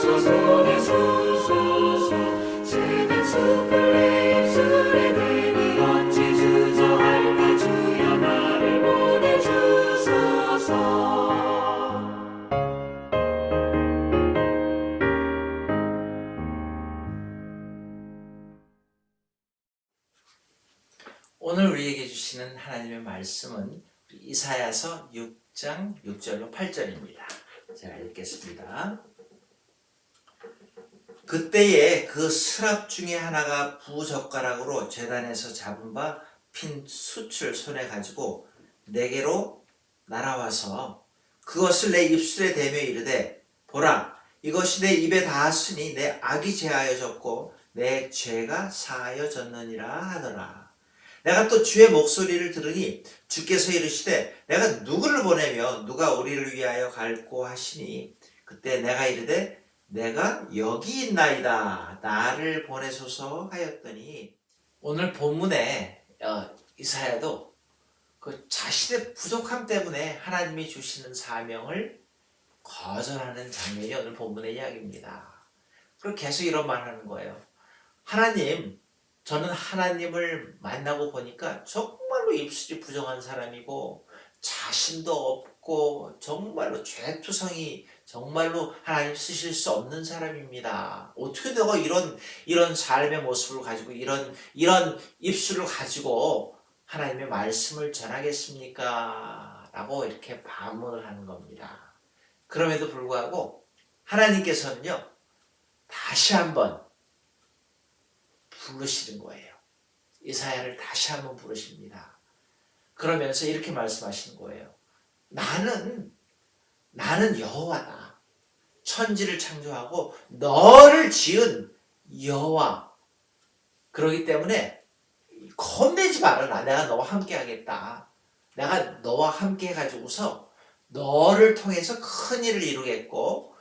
보내소서 붉은 숲을 내 입술에 대니 어찌 주저할까 주여 나를 보내주소서. 오늘 우리에게 주시는 하나님의 말씀은 이사야서 6장 6절로 8절입니다. 제가 읽겠습니다. 그때에 그 스랍 중에 하나가 부젓가락으로 제단에서 잡은 바 핀 숯을 손에 가지고 내게로 날아와서 그것을 내 입술에 대며 이르되 보라 이것이 내 입에 닿았으니 내 악이 제하여졌고 내 죄가 사하여졌느니라 하더라. 내가 또 주의 목소리를 들으니 주께서 이르시되 내가 누구를 보내며 누가 우리를 위하여 갈꼬 하시니 그때 내가 이르되 내가 여기 있나이다 나를 보내소서 하였더니 오늘 본문에 이사야도 그 자신의 부족함 때문에 하나님이 주시는 사명을 거절하는 장면이 오늘 본문의 이야기입니다. 그리고 계속 이런 말 하는 거예요. 하나님, 저는 하나님을 만나고 보니까 정말로 입술이 부정한 사람이고 자신도 없고 정말로 죄투성이 정말로 하나님 쓰실 수 없는 사람입니다. 어떻게 내가 이런 삶의 모습을 가지고 이런 입술을 가지고 하나님의 말씀을 전하겠습니까? 라고 이렇게 반문을 하는 겁니다. 그럼에도 불구하고 하나님께서는요 다시 한번 부르시는 거예요. 이사야를 다시 한번 부르십니다. 그러면서 이렇게 말씀하시는 거예요. 나는 여호와다. 천지를 창조하고 너를 지은 여호와. 그렇기 때문에 겁내지 말아라. 내가 너와 함께 하겠다. 내가 너와 함께 해가지고서 너를 통해서 큰 일을 이루겠고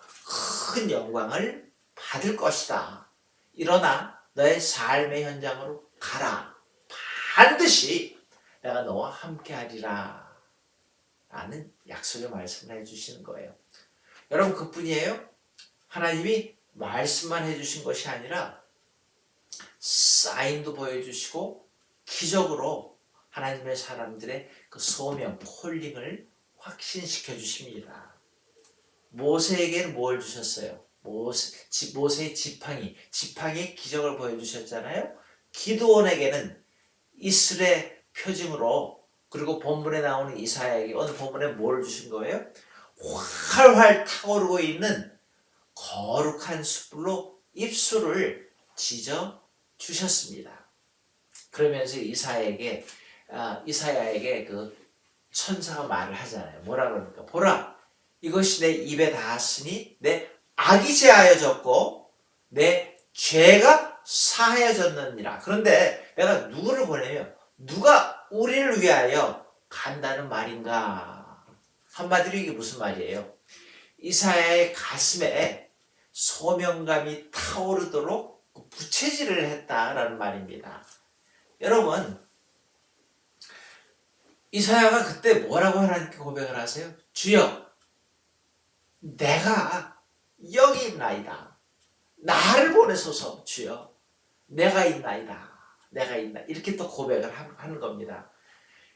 큰 영광을 받을 것이다. 일어나 너의 삶의 현장으로 가라. 반드시 내가 너와 함께 하리라. 라는 약속의 말씀을 해주시는 거예요. 여러분 그뿐이에요? 하나님이 말씀만 해주신 것이 아니라 사인도 보여주시고 기적으로 하나님의 사람들의 그 소명, 콜링을 확신시켜 주십니다. 모세에게는 뭘 주셨어요? 모세의 지팡이의 기적을 보여주셨잖아요. 기드온에게는 이슬의 표징으로 그리고 본문에 나오는 이사야에게 오늘 본문에 뭘 주신 거예요? 활활 타오르고 있는 거룩한 숯불로 입술을 지져 주셨습니다. 그러면서 이사야에게 그 천사가 말을 하잖아요. 뭐라 그럽니까? 보라, 이것이 내 입에 닿았으니 내 악이 제하여졌고 내 죄가 사하여졌느니라. 그런데 내가 누구를 보내며 누가 우리를 위하여 간다는 말인가? 한마디로 이게 무슨 말이에요? 이사야의 가슴에 소명감이 타오르도록 부채질을 했다라는 말입니다. 여러분, 이사야가 그때 뭐라고 하나님께 고백을 하세요? 주여, 내가 여기 있나이다. 나를 보내소서. 주여, 내가 있나이다. 내가 있나. 이렇게 또 고백을 하는 겁니다.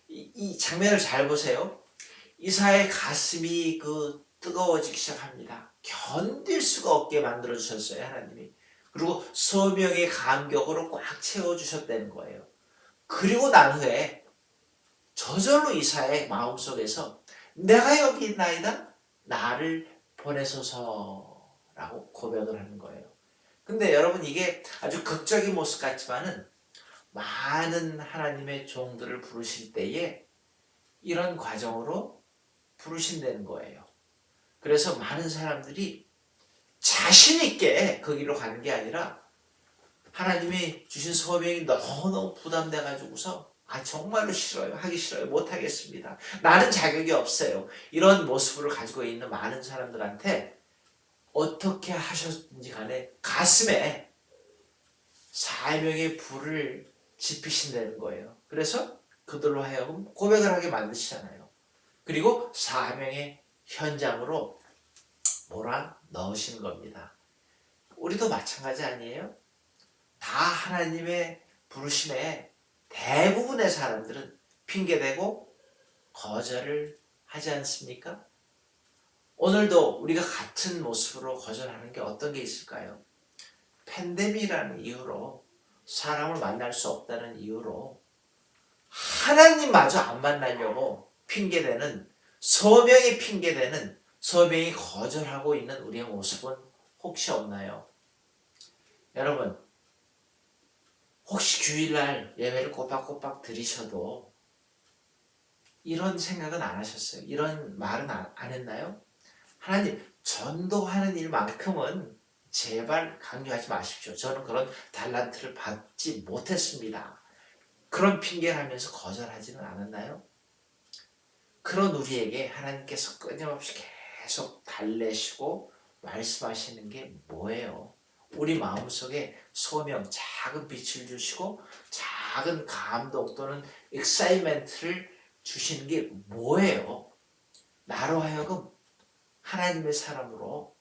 이 장면을 잘 보세요. 이사야의 가슴이 뜨거워지기 시작합니다. 견딜 수가 없게 만들어주셨어요, 하나님이. 그리고 소명의 감격으로 꽉 채워주셨다는 거예요. 그리고 난 후에 저절로 이사야의 마음속에서 내가 여기 있나이다. 나를 보내소서라고 고백을 하는 거예요. 근데 여러분 이게 아주 극적인 모습 같지만은 많은 하나님의 종들을 부르실 때에 이런 과정으로 부르신다는 거예요. 그래서 많은 사람들이 자신 있게 그 길로 가는 게 아니라 하나님이 주신 소명이 너무너무 부담돼 가지고서 정말로 싫어요. 하기 싫어요. 못하겠습니다. 나는 자격이 없어요. 이런 모습을 가지고 있는 많은 사람들한테 어떻게 하셨든지 간에 가슴에 사명의 불을 지피신다는 거예요. 그래서 그들로 하여금 고백을 하게 만드시잖아요. 그리고 사명의 현장으로 몰아 넣으시는 겁니다. 우리도 마찬가지 아니에요? 다 하나님의 부르심에 대부분의 사람들은 핑계대고 거절을 하지 않습니까? 오늘도 우리가 같은 모습으로 거절하는 게 어떤 게 있을까요? 팬데믹이라는 이유로 사람을 만날 수 없다는 이유로 하나님마저 안 만나려고 핑계대는 소명이 핑계대는 소명이 거절하고 있는 우리의 모습은 혹시 없나요? 여러분 혹시 주일날 예배를 꼬박꼬박 드리셔도 이런 생각은 안 하셨어요? 이런 말은 안 했나요? 하나님 전도하는 일만큼은 제발 강요하지 마십시오. 저는 그런 달란트를 받지 못했습니다. 그런 핑계를 하면서 거절하지는 않았나요? 그런 우리에게 하나님께서 끊임없이 계속 달래시고 말씀하시는 게 뭐예요? 우리 마음속에 소명, 작은 빛을 주시고 작은 감동 또는 익사이먼트를 주시는 게 뭐예요? 나로 하여금 하나님의 사람으로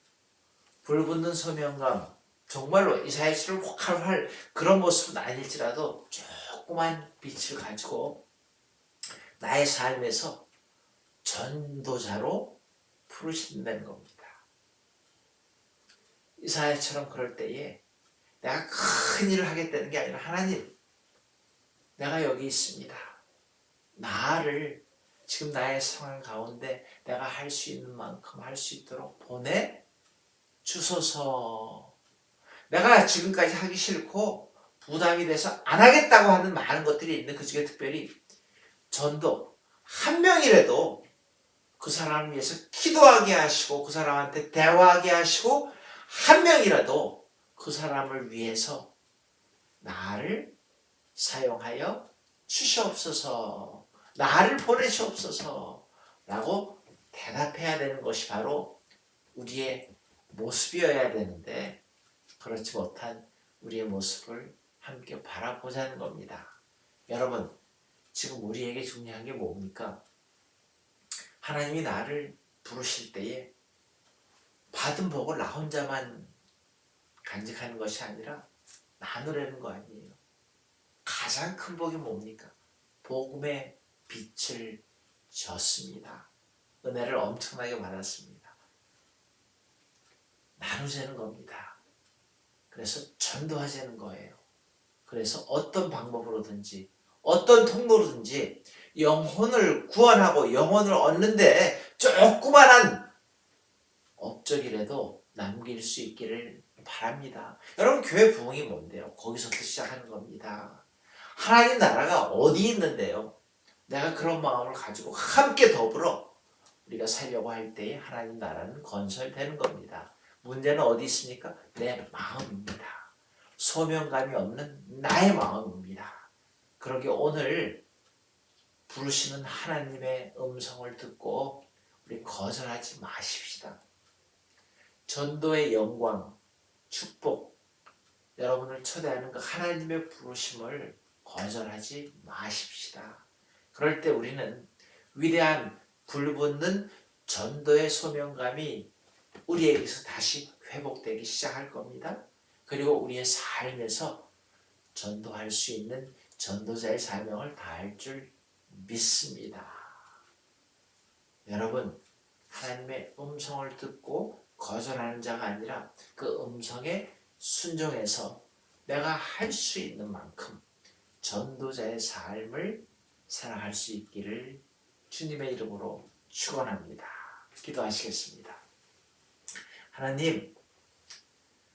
불붙는 소명감, 정말로 이사야처럼 활활 그런 모습은 아닐지라도 조그만 빛을 가지고 나의 삶에서 전도자로 부르신다는 겁니다. 이사야처럼 그럴 때에 내가 큰 일을 하겠다는 게 아니라 하나님, 내가 여기 있습니다. 나를 지금 나의 상황 가운데 내가 할 수 있는 만큼 할 수 있도록 보내 주소서. 내가 지금까지 하기 싫고 부담이 돼서 안 하겠다고 하는 많은 것들이 있는데 그중에 특별히 전도 한 명이라도 그 사람을 위해서 기도하게 하시고 그 사람한테 대화하게 하시고 한 명이라도 그 사람을 위해서 나를 사용하여 주시옵소서, 나를 보내시옵소서 라고 대답해야 되는 것이 바로 우리의 모습이어야 되는데 그렇지 못한 우리의 모습을 함께 바라보자는 겁니다. 여러분 지금 우리에게 중요한 게 뭡니까? 하나님이 나를 부르실 때에 받은 복을 나 혼자만 간직하는 것이 아니라 나누려는 거 아니에요. 가장 큰 복이 뭡니까? 복음의 빛을 졌습니다. 은혜를 엄청나게 받았습니다. 나누자는 겁니다. 그래서 전도하자는 거예요. 그래서 어떤 방법으로든지 어떤 통로로든지 영혼을 구원하고 영혼을 얻는데 조그만한 업적이라도 남길 수 있기를 바랍니다. 여러분 교회 부흥이 뭔데요? 거기서부터 시작하는 겁니다. 하나님 나라가 어디 있는데요? 내가 그런 마음을 가지고 함께 더불어 우리가 살려고 할 때에 하나님 나라는 건설되는 겁니다. 문제는 어디 있습니까? 내 마음입니다. 소명감이 없는 나의 마음입니다. 그러게 오늘 부르시는 하나님의 음성을 듣고 우리 거절하지 마십시다. 전도의 영광, 축복, 여러분을 초대하는 그 하나님의 부르심을 거절하지 마십시다. 그럴 때 우리는 위대한 불붙는 전도의 소명감이 우리에게서 다시 회복되기 시작할 겁니다. 그리고 우리의 삶에서 전도할 수 있는 전도자의 사명을 다할 줄 믿습니다. 여러분, 하나님의 음성을 듣고 거절하는 자가 아니라 그 음성에 순종해서 내가 할 수 있는 만큼 전도자의 삶을 살아갈 수 있기를 주님의 이름으로 축원합니다. 기도하시겠습니다. 하나님,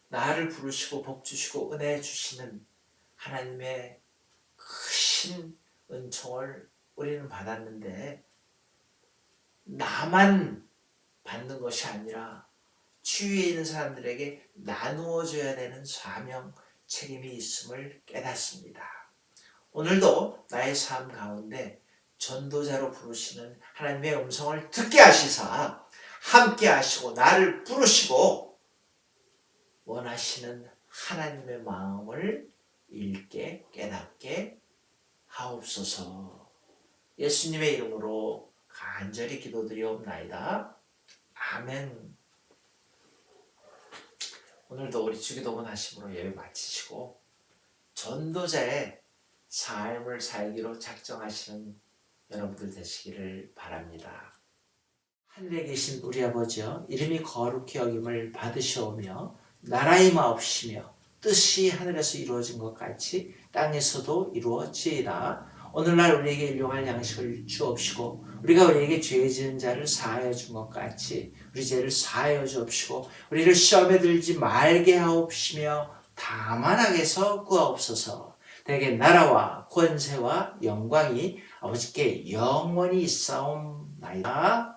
나를 부르시고 복 주시고 은혜 주시는 하나님의 크신 은총을 우리는 받았는데 나만 받는 것이 아니라 주위에 있는 사람들에게 나누어 줘야 되는 사명, 책임이 있음을 깨닫습니다. 오늘도 나의 삶 가운데 전도자로 부르시는 하나님의 음성을 듣게 하시사 함께 하시고 나를 부르시고 원하시는 하나님의 마음을 읽게 깨닫게 하옵소서. 예수님의 이름으로 간절히 기도드리옵나이다. 아멘. 오늘도 우리 주기도문 하심으로 예배 마치시고 전도자의 삶을 살기로 작정하시는 여러분들 되시기를 바랍니다. 하늘에 계신 우리 아버지여, 이름이 거룩히 여김을 받으시오며 나라의 마옵시며 뜻이 하늘에서 이루어진 것 같이 땅에서도 이루어지이다. 오늘날 우리에게 일용할 양식을 주옵시고 우리가 우리에게 죄 지은 자를 사하여 준 것 같이 우리 죄를 사하여 주옵시고 우리를 시험에 들지 말게 하옵시며 다만 악에서 구하옵소서. 대개 나라와 권세와 영광이 아버지께 영원히 있사옵나이다.